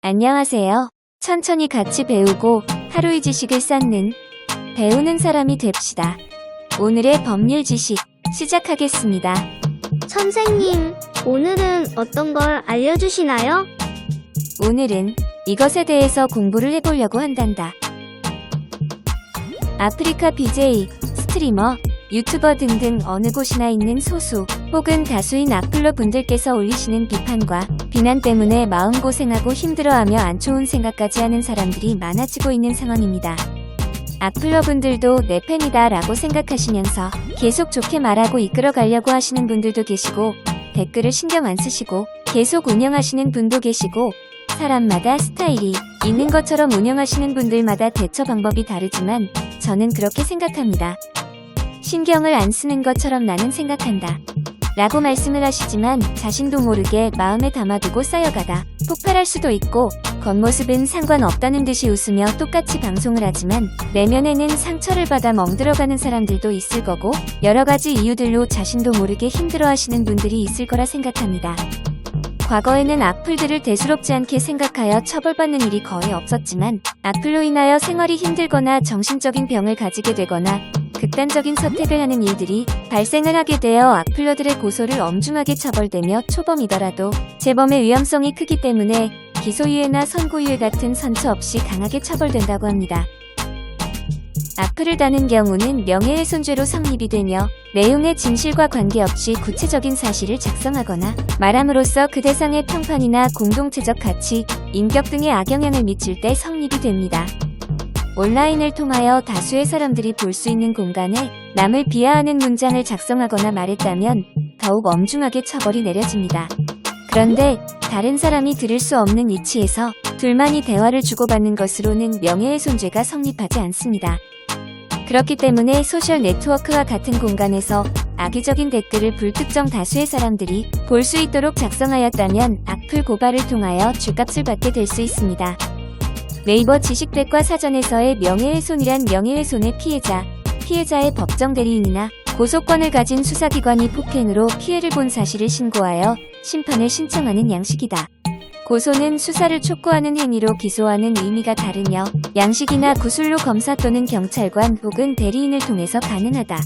안녕하세요. 천천히 같이 배우고 하루의 지식을 쌓는 배우는 사람이 됩시다. 오늘의 법률 지식 시작하겠습니다. 선생님, 오늘은 어떤 걸 알려주시나요? 오늘은 이것에 대해서 공부를 해보려고 한단다. 아프리카 BJ, 스트리머, 유튜버 등등 어느 곳이나 있는 소수 혹은 다수인 악플러 분들께서 올리시는 비판과 비난 때문에 마음고생하고 힘들어하며 안 좋은 생각까지 하는 사람들이 많아지고 있는 상황입니다. 악플러 분들도 내 팬이다 라고 생각하시면서 계속 좋게 말하고 이끌어가려고 하시는 분들도 계시고, 댓글을 신경 안 쓰시고 계속 운영하시는 분도 계시고, 사람마다 스타일이 있는 것처럼 운영하시는 분들마다 대처 방법이 다르지만 저는 그렇게 생각합니다. 신경을 안 쓰는 것처럼 나는 생각한다 라고 말씀을 하시지만 자신도 모르게 마음에 담아두고 쌓여가다 폭발할 수도 있고, 겉모습은 상관없다는 듯이 웃으며 똑같이 방송을 하지만 내면에는 상처를 받아 멍들어가는 사람들도 있을 거고, 여러가지 이유들로 자신도 모르게 힘들어하시는 분들이 있을 거라 생각합니다. 과거에는 악플들을 대수롭지 않게 생각하여 처벌받는 일이 거의 없었지만, 악플로 인하여 생활이 힘들거나 정신적인 병을 가지게 되거나 극단적인 선택을 하는 일들이 발생을 하게 되어 악플러들의 고소를 엄중하게 처벌되며 초범이더라도 재범의 위험성이 크기 때문에 기소유예나 선고유예 같은 선처 없이 강하게 처벌된다고 합니다. 악플을 다는 경우는 명예훼손죄로 성립이 되며, 내용의 진실과 관계없이 구체적인 사실을 작성하거나 말함으로써 그 대상의 평판이나 공동체적 가치, 인격 등에 악영향을 미칠 때 성립이 됩니다. 온라인을 통하여 다수의 사람들이 볼 수 있는 공간에 남을 비하하는 문장을 작성하거나 말했다면 더욱 엄중하게 처벌이 내려집니다. 그런데 다른 사람이 들을 수 없는 위치에서 둘만이 대화를 주고받는 것으로는 명예훼손죄가 성립하지 않습니다. 그렇기 때문에 소셜 네트워크와 같은 공간에서 악의적인 댓글을 불특정 다수의 사람들이 볼 수 있도록 작성하였다면 악플 고발을 통하여 죗값을 받게 될 수 있습니다. 네이버 지식백과 사전에서의 명예훼손이란 명예훼손의 피해자, 피해자의 법정 대리인이나 고소권을 가진 수사기관이 폭행으로 피해를 본 사실을 신고하여 심판을 신청하는 양식이다. 고소는 수사를 촉구하는 행위로 기소하는 의미가 다르며, 양식이나 구술로 검사 또는 경찰관 혹은 대리인을 통해서 가능하다.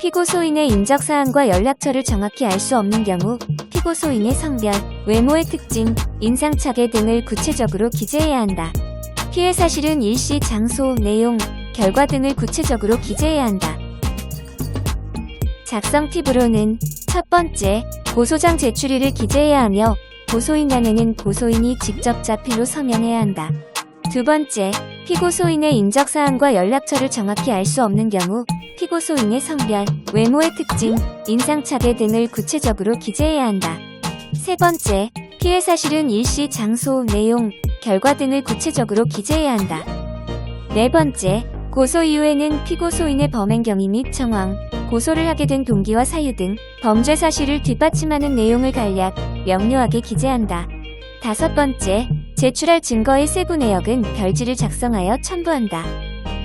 피고소인의 인적사항과 연락처를 정확히 알 수 없는 경우 피고소인의 성별, 외모의 특징, 인상착의 등을 구체적으로 기재해야 한다. 피해 사실은 일시, 장소, 내용, 결과 등을 구체적으로 기재해야 한다. 작성 팁으로는 첫 번째, 고소장 제출일을 기재해야 하며, 고소인란에는 고소인이 직접 자필로 서명해야 한다. 두 번째, 피고소인의 인적사항과 연락처를 정확히 알 수 없는 경우 피고소인의 성별, 외모의 특징, 인상착의 등을 구체적으로 기재해야 한다. 세 번째, 피해 사실은 일시, 장소, 내용, 결과 등을 구체적으로 기재해야 한다. 네 번째, 고소 이후에는 피고소인의 범행 경위 및 정황, 고소를 하게 된 동기와 사유 등 범죄 사실을 뒷받침하는 내용을 간략, 명료하게 기재한다. 다섯 번째, 제출할 증거의 세부 내역은 별지를 작성하여 첨부한다.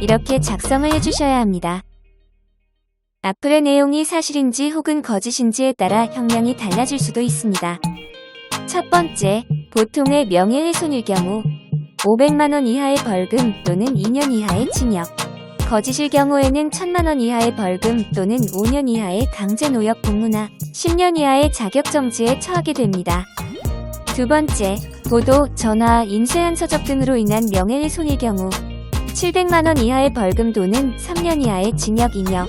이렇게 작성을 해주셔야 합니다. 악플의 내용이 사실인지 혹은 거짓인지에 따라 형량이 달라질 수도 있습니다. 첫 번째, 보통의 명예훼손일 경우 500만원 이하의 벌금 또는 2년 이하의 징역, 거짓일 경우에는 1000만원 이하의 벌금 또는 5년 이하의 강제노역 복무나 10년 이하의 자격정지에 처하게 됩니다. 두 번째, 보도, 전화, 인쇄한 서적 등으로 인한 명예훼손일 경우 700만원 이하의 벌금 또는 3년 이하의 징역이며,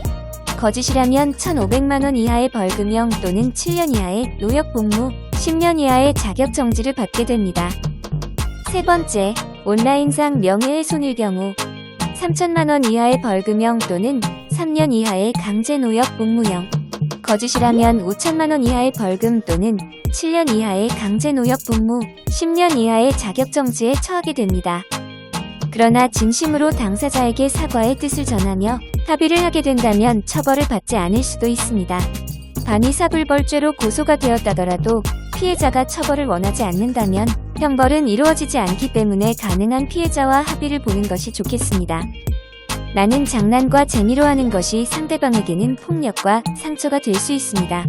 거짓이라면 1500만원 이하의 벌금형 또는 7년 이하의 노역 복무, 10년 이하의 자격정지를 받게 됩니다. 세 번째, 온라인상 명예훼손일 경우 3000만원 이하의 벌금형 또는 3년 이하의 강제노역 복무형, 거짓이라면 5000만원 이하의 벌금 또는 7년 이하의 강제노역 복무, 10년 이하의 자격정지에 처하게 됩니다. 그러나 진심으로 당사자에게 사과의 뜻을 전하며 합의를 하게 된다면 처벌을 받지 않을 수도 있습니다. 반의사불벌죄로 고소가 되었다더라도 피해자가 처벌을 원하지 않는다면 형벌은 이루어지지 않기 때문에 가능한 피해자와 합의를 보는 것이 좋겠습니다. 나는 장난과 재미로 하는 것이 상대방에게는 폭력과 상처가 될 수 있습니다.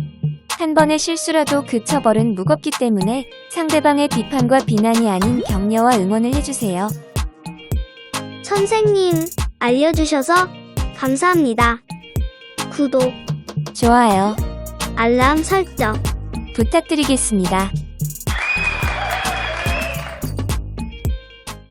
한 번의 실수라도 그 처벌은 무겁기 때문에 상대방의 비판과 비난이 아닌 격려와 응원을 해주세요. 선생님, 알려주셔서 감사합니다. 구독, 좋아요. 알람 설정. 부탁드리겠습니다.